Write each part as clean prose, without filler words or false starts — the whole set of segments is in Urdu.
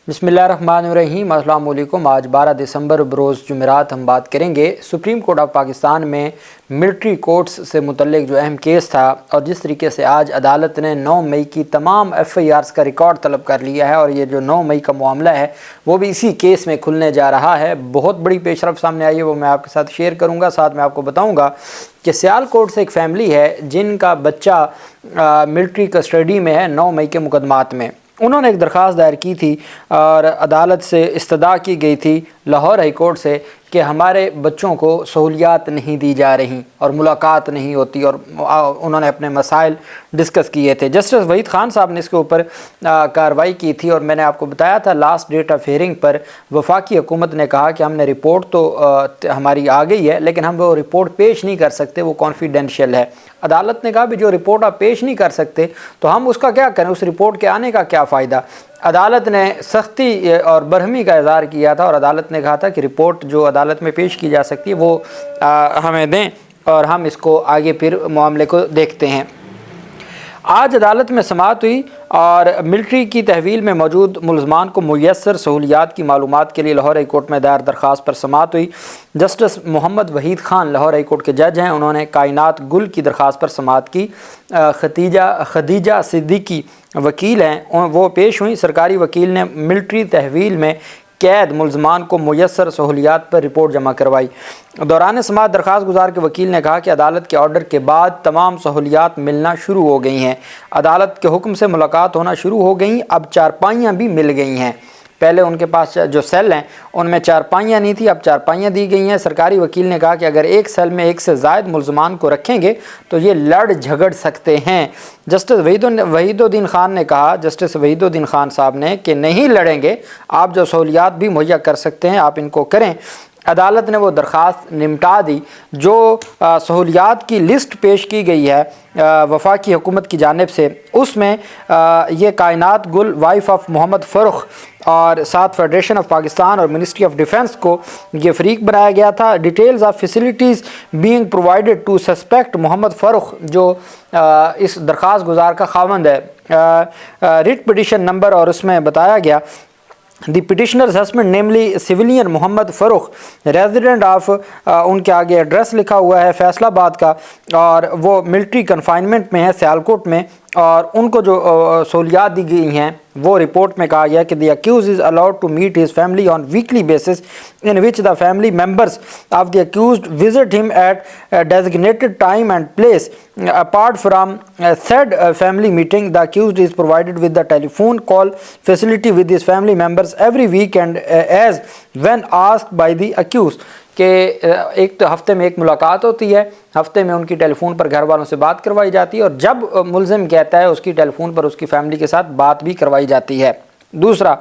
بسم اللہ الرحمن الرحیم۔ السلام علیکم۔ آج 12 دسمبر بروز جمعرات ہم بات کریں گے سپریم کورٹ آف پاکستان میں ملٹری کورٹس سے متعلق جو اہم کیس تھا، اور جس طریقے سے آج عدالت نے 9 مئی کی تمام ایف آئی آرز کا ریکارڈ طلب کر لیا ہے، اور یہ جو 9 مئی کا معاملہ ہے وہ بھی اسی کیس میں کھلنے جا رہا ہے۔ بہت بڑی پیش رفت سامنے آئی ہے، وہ میں آپ کے ساتھ شیئر کروں گا۔ ساتھ میں آپ کو بتاؤں گا کہ سیال کوٹ سے ایک فیملی ہے جن کا بچہ ملٹری کسٹڈی میں ہے 9 مئی کے مقدمات میں۔ انہوں نے ایک درخواست دائر کی تھی اور عدالت سے استدعا کی گئی تھی لاہور ہائی کورٹ سے کہ ہمارے بچوں کو سہولیات نہیں دی جا رہی اور ملاقات نہیں ہوتی، اور انہوں نے اپنے مسائل ڈسکس کیے تھے۔ جسٹس وحید خان صاحب نے اس کے اوپر کارروائی کی تھی، اور میں نے آپ کو بتایا تھا لاسٹ ڈیٹ آف ہیئرنگ پر وفاقی حکومت نے کہا کہ ہم نے رپورٹ تو ہماری آ گئی ہے، لیکن ہم وہ رپورٹ پیش نہیں کر سکتے، وہ کانفیڈینشیل ہے۔ عدالت نے کہا بھی جو رپورٹ آپ پیش نہیں کر سکتے تو ہم اس کا کیا کریں، اس رپورٹ کے آنے کا کیا فائدہ۔ عدالت نے سختی اور برہمی کا اظہار کیا تھا، اور عدالت نے کہا تھا کہ رپورٹ جو عدالت میں پیش کی جا سکتی ہے وہ ہمیں دیں، اور ہم اس کو آگے پھر معاملے کو دیکھتے ہیں۔ آج عدالت میں سماعت ہوئی، اور ملٹری کی تحویل میں موجود ملزمان کو میسر سہولیات کی معلومات کے لیے لاہور ہائی کورٹ میں دائر درخواست پر سماعت ہوئی۔ جسٹس محمد وحید خان لاہور ہائی کورٹ کے جج ہیں، انہوں نے کائنات گل کی درخواست پر سماعت کی۔ خدیجہ صدیقی وکیل ہیں، وہ پیش ہوئیں۔ سرکاری وکیل نے ملٹری تحویل میں قید ملزمان کو میسر سہولیات پر رپورٹ جمع کروائی۔ دوران سماعت درخواست گزار کے وکیل نے کہا کہ عدالت کے آرڈر کے بعد تمام سہولیات ملنا شروع ہو گئی ہیں، عدالت کے حکم سے ملاقات ہونا شروع ہو گئیں، اب چارپائیاں بھی مل گئی ہیں۔ پہلے ان کے پاس جو سیل ہیں ان میں چارپائیاں نہیں تھی، اب چارپائیاں دی گئی ہیں۔ سرکاری وکیل نے کہا کہ اگر ایک سیل میں ایک سے زائد ملزمان کو رکھیں گے تو یہ لڑ جھگڑ سکتے ہیں۔ جسٹس وحید الدین خان نے کہا، جسٹس وحید الدین خان صاحب نے، کہ نہیں لڑیں گے، آپ جو سہولیات بھی مہیا کر سکتے ہیں آپ ان کو کریں۔ عدالت نے وہ درخواست نمٹا دی۔ جو سہولیات کی لسٹ پیش کی گئی ہے وفاقی حکومت کی جانب سے، اس میں یہ کائنات گل وائف آف محمد فرخ اور ساتھ فیڈریشن آف پاکستان اور منسٹری آف ڈیفنس کو یہ فریق بنایا گیا تھا۔ Details of facilities being provided to suspect Muhammad Farrukh, جو اس درخواست گزار کا خاوند ہے، ریٹ پٹیشن نمبر، اور اس میں بتایا گیا the petitioner's husband namely civilian Muhammad Farrukh resident of, ان کے آگے ایڈریس لکھا ہوا ہے فیصل آباد کا، اور وہ ملٹری کنفائنمنٹ میں ہے سیالکوٹ میں، اور ان کو جو سہولیات دی گئی ہیں وہ رپورٹ میں کہا گیا کہ the accused is allowed to meet his family on weekly basis in which the family members of the accused visit him at designated time and place. Apart from said family meeting, the accused is provided with the telephone call facility with his family members every week and as when asked by the accused، کہ ایک تو ہفتے میں ایک ملاقات ہوتی ہے، ہفتے میں ان کی ٹیلی فون پر گھر والوں سے بات کروائی جاتی ہے، اور جب ملزم کہتا ہے اس کی ٹیلی فون پر اس کی فیملی کے ساتھ بات بھی کروائی جاتی ہے۔ دوسرا،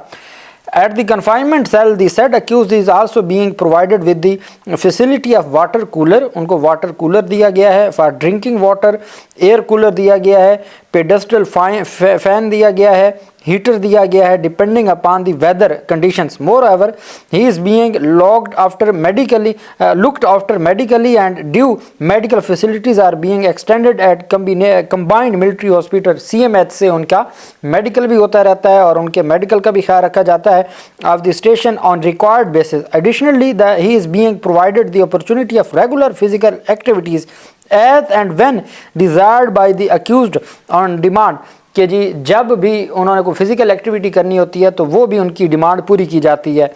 at the confinement cell the said accused is also being provided with the facility of water cooler، ان کو واٹر کولر دیا گیا ہے، for drinking water air cooler دیا گیا ہے، پیڈسٹل فین دیا گیا ہے، ہیٹر دیا گیا ہے depending upon the weather conditions. More ever he is being looked after medically and due medical facilities are being extended at combined military hospital CMH سے ان کا میڈیکل بھی ہوتا رہتا ہے، اور ان کے میڈیکل کا بھی خیال رکھا جاتا ہے of the station on required basis۔ Additionally he is being provided the opportunity of regular physical activities as and when desired by the accused on demand، کہ جی جب بھی انہوں نے کوئی فزیکل ایکٹیویٹی کرنی ہوتی ہے تو وہ بھی ان کی ڈیمانڈ پوری کی جاتی ہے۔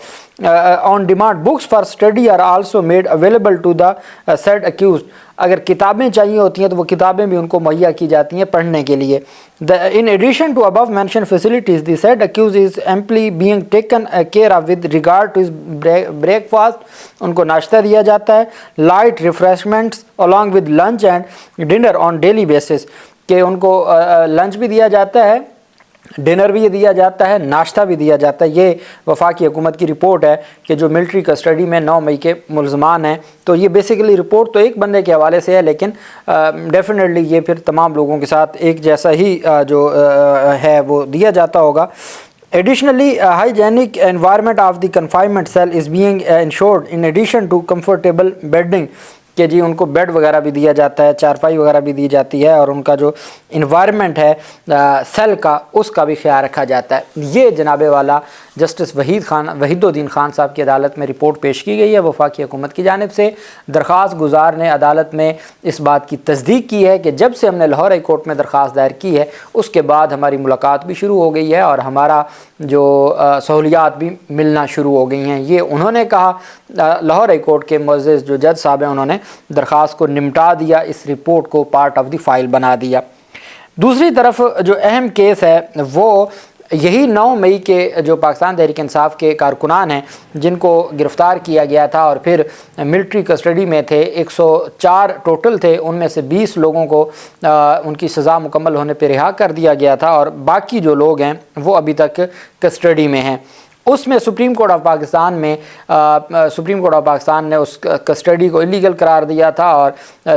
On demand books for study are also made available to the said accused, اگر کتابیں چاہیے ہوتی ہیں تو وہ کتابیں بھی ان کو مہیا کی جاتی ہیں پڑھنے کے لیے۔ In addition to above mention facilities the said accused is amply being taken care of with regard to breakfast, ان کو ناشتہ دیا جاتا ہے، light refreshments along with lunch and dinner on daily basis، کہ ان کو لنچ بھی دیا جاتا ہے، ڈنر بھی دیا جاتا ہے، ناشتہ بھی دیا جاتا ہے۔ یہ وفاقی حکومت کی رپورٹ ہے کہ جو ملٹری کسٹڈی میں 9 مئی کے ملزمان ہیں، تو یہ بیسیکلی رپورٹ تو ایک بندے کے حوالے سے ہے، لیکن ڈیفینیٹلی یہ پھر تمام لوگوں کے ساتھ ایک جیسا ہی جو ہے وہ دیا جاتا ہوگا۔ Additionally, a hygienic environment of the confinement cell is being ensured in addition to comfortable bedding کہ جی ان کو بیڈ وغیرہ بھی دیا جاتا ہے, چارپائی وغیرہ بھی دی جاتی ہے, اور ان کا جو انوائرمنٹ ہے سیل کا, اس کا بھی خیال رکھا جاتا ہے. یہ جناب والا جسٹس وحید الدین خان صاحب کی عدالت میں رپورٹ پیش کی گئی ہے وفاقی حکومت کی جانب سے. درخواست گزار نے عدالت میں اس بات کی تصدیق کی ہے کہ جب سے ہم نے لاہور ہائی کورٹ میں درخواست دائر کی ہے اس کے بعد ہماری ملاقات بھی شروع ہو گئی ہے اور ہمارا جو سہولیات بھی ملنا شروع ہو گئی ہیں. یہ انہوں نے کہا. لاہور ہائی کورٹ کے معزز جو جج صاحب ہیں انہوں نے درخواست کو نمٹا دیا, اس رپورٹ کو پارٹ آف دی فائل بنا دیا. دوسری طرف جو اہم کیس ہے وہ یہی 9 مئی کے جو پاکستان تحریک انصاف کے کارکنان ہیں جن کو گرفتار کیا گیا تھا اور پھر ملٹری کسٹڈی میں تھے, 104 ٹوٹل تھے, ان میں سے 20 لوگوں کو ان کی سزا مکمل ہونے پہ رہا کر دیا گیا تھا اور باقی جو لوگ ہیں وہ ابھی تک کسٹڈی میں ہیں. اس میں سپریم کورٹ آف پاکستان نے اس کسٹڈی کو انلیگل قرار دیا تھا اور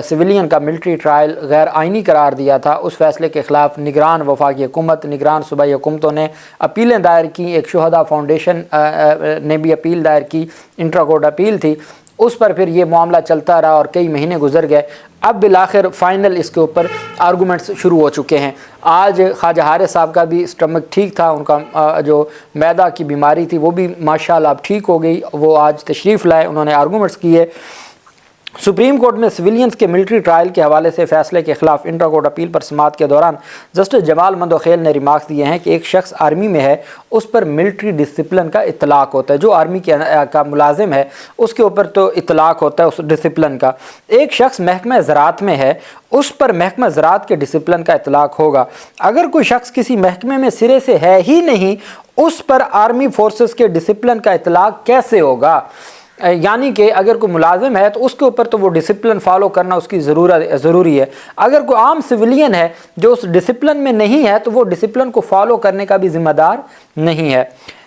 سویلین کا ملٹری ٹرائل غیر آئینی قرار دیا تھا. اس فیصلے کے خلاف نگران وفاقی حکومت, نگران صوبائی حکومتوں نے اپیلیں دائر کی. ایک شہداء فاؤنڈیشن نے بھی اپیل دائر کی, انٹرا کورٹ اپیل تھی. اس پر پھر یہ معاملہ چلتا رہا اور کئی مہینے گزر گئے. اب بالآخر فائنل اس کے اوپر آرگومنٹس شروع ہو چکے ہیں. آج خواجہ حارث صاحب کا بھی اسٹمک ٹھیک تھا, ان کا جو معدہ کی بیماری تھی وہ بھی ماشاءاللہ اب ٹھیک ہو گئی. وہ آج تشریف لائے, انہوں نے آرگومنٹس کیے. سپریم کورٹ میں سویلینز کے ملٹری ٹرائل کے حوالے سے فیصلے کے خلاف انٹرا کورٹ اپیل پر سماعت کے دوران جسٹس جمال مندوخیل نے ریمارکس دیے ہیں کہ ایک شخص آرمی میں ہے اس پر ملٹری ڈسپلن کا اطلاق ہوتا ہے. جو آرمی کا ملازم ہے اس کے اوپر تو اطلاق ہوتا ہے اس ڈسپلن کا. ایک شخص محکمہ زراعت میں ہے اس پر محکمہ زراعت کے ڈسپلن کا اطلاق ہوگا. اگر کوئی شخص کسی محکمے میں سرے سے ہے ہی نہیں اس پر آرمی فورسز کے ڈسپلن کا اطلاق کیسے ہوگا؟ یعنی کہ اگر کوئی ملازم ہے تو اس کے اوپر تو وہ ڈسپلن فالو کرنا اس کی ضروری ہے. اگر کوئی عام سویلین ہے جو اس ڈسپلن میں نہیں ہے تو وہ ڈسپلن کو فالو کرنے کا بھی ذمہ دار نہیں ہے.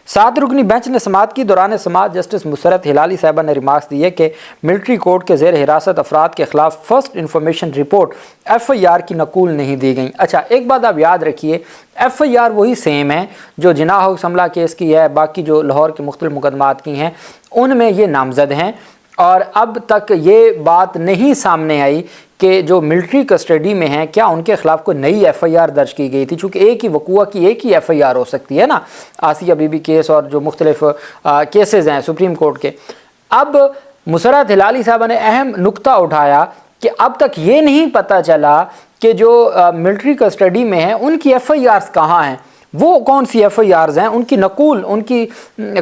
7 رکنی بینچ نے سماعت کی. دوران سماعت جسٹس مسرت ہلالی صاحبہ نے ریمارکس دیے کہ ملٹری کورٹ کے زیر حراست افراد کے خلاف فرسٹ انفارمیشن رپورٹ FIR کی نقول نہیں دی گئی. اچھا ایک بات آپ یاد رکھیے, FIR وہی سیم ہے جو جناح حملہ کیس کی ہے, باقی جو لاہور کے مختلف مقدمات کی ہیں ان میں یہ نامزد ہیں. اور اب تک یہ بات نہیں سامنے آئی کہ جو ملٹری کسٹڈی میں ہیں کیا ان کے خلاف کوئی نئی FIR درج کی گئی تھی, چونکہ ایک ہی وقوع کی ایک ہی FIR ہو سکتی ہے نا, آسیہ بی بی کیس اور جو مختلف کیسز ہیں سپریم کورٹ کے. اب مسرت ہلالی صاحبہ نے اہم نقطہ اٹھایا کہ اب تک یہ نہیں پتہ چلا کہ جو ملٹری کسٹڈی میں ہیں ان کی FIRs کہاں ہیں, وہ کون سی FIRs ہیں, ان کی نقول, ان کی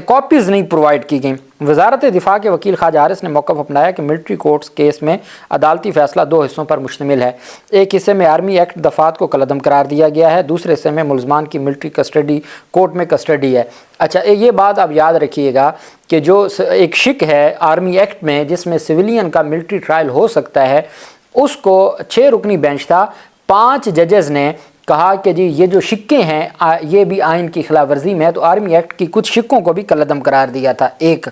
کاپیز نہیں پرووائڈ کی گئیں. وزارت دفاع کے وکیل خواجہ حارث نے موقف اپنایا کہ ملٹری کورٹس کیس میں عدالتی فیصلہ 2 حصوں پر مشتمل ہے. ایک حصے میں آرمی ایکٹ دفعات کو کالعدم قرار دیا گیا ہے, دوسرے حصے میں ملزمان کی ملٹری کسٹڈی کورٹ میں کسٹڈی ہے. اچھا یہ بات آپ یاد رکھیے گا کہ جو ایک شک ہے آرمی ایکٹ میں جس میں سویلین کا ملٹری ٹرائل ہو سکتا ہے, اس کو 6 رکنی بینچ تھا, 5 ججز نے کہا کہ جی یہ جو شکیں ہیں یہ بھی آئین کی خلاف ورزی میں ہے, تو آرمی ایکٹ کی کچھ شکوں کو بھی کالعدم قرار دیا تھا. ایک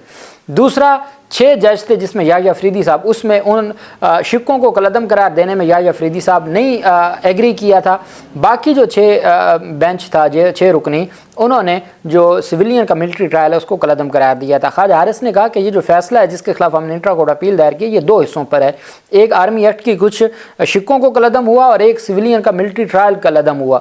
دوسرا 6 جج تھے جس میں یحییٰ افریدی صاحب, اس میں ان شکوں کو کالعدم قرار دینے میں یحییٰ افریدی صاحب نہیں ایگری کیا تھا. باقی جو 6 بینچ تھا 6 رکنی, انہوں نے جو سویلین کا ملٹری ٹرائل ہے اس کو کالعدم قرار دیا تھا. خواجہ حارث نے کہا کہ یہ جو فیصلہ ہے جس کے خلاف ہم نے انٹرا کورٹ اپیل دائر کی یہ 2 حصوں پر ہے, ایک آرمی ایکٹ کی کچھ شکوں کو کالعدم ہوا اور ایک سویلین کا ملٹری ٹرائل کالعدم ہوا.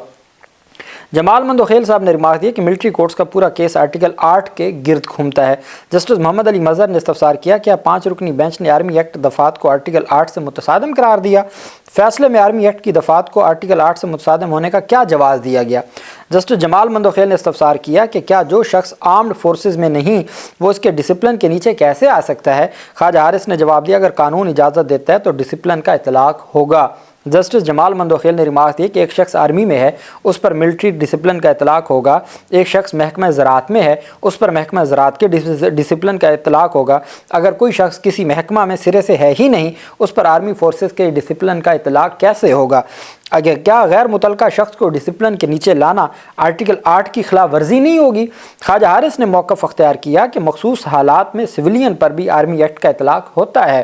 جمال مندوخیل صاحب نے ریمارک دیا کہ ملٹری کورٹس کا پورا کیس آرٹیکل 8 کے گرد گھومتا ہے. جسٹس محمد علی مظہر نے استفسار کیا کہ 5 رکنی بینچ نے آرمی ایکٹ دفعات کو آرٹیکل 8 سے متصادم قرار دیا. فیصلے میں آرمی ایکٹ کی دفعات کو آرٹیکل 8 سے متصادم ہونے کا کیا جواز دیا گیا؟ جسٹس جمال مندوخیل نے استفسار کیا کہ کیا جو شخص آرمڈ فورسز میں نہیں وہ اس کے ڈسپلن کے نیچے کیسے آ سکتا ہے؟ خواجہ حارث نے جواب دیا اگر قانون اجازت دیتا ہے تو ڈسپلن کا اطلاق ہوگا. جسٹس جمال مندوخیل نے ریمارک دی کہ ایک شخص آرمی میں ہے اس پر ملٹری ڈسپلن کا اطلاق ہوگا, ایک شخص محکمہ زراعت میں ہے اس پر محکمہ زراعت کے ڈسپلن کا اطلاق ہوگا. اگر کوئی شخص کسی محکمہ میں سرے سے ہے ہی نہیں اس پر آرمی فورسز کے ڈسپلن کا اطلاق کیسے ہوگا؟ اگر کیا غیر متعلقہ شخص کو ڈسپلن کے نیچے لانا آرٹیکل 8 کی خلاف ورزی نہیں ہوگی؟ خواجہ حارث نے موقف اختیار کیا کہ مخصوص حالات میں سویلین پر بھی آرمی ایکٹ کا اطلاق ہوتا ہے.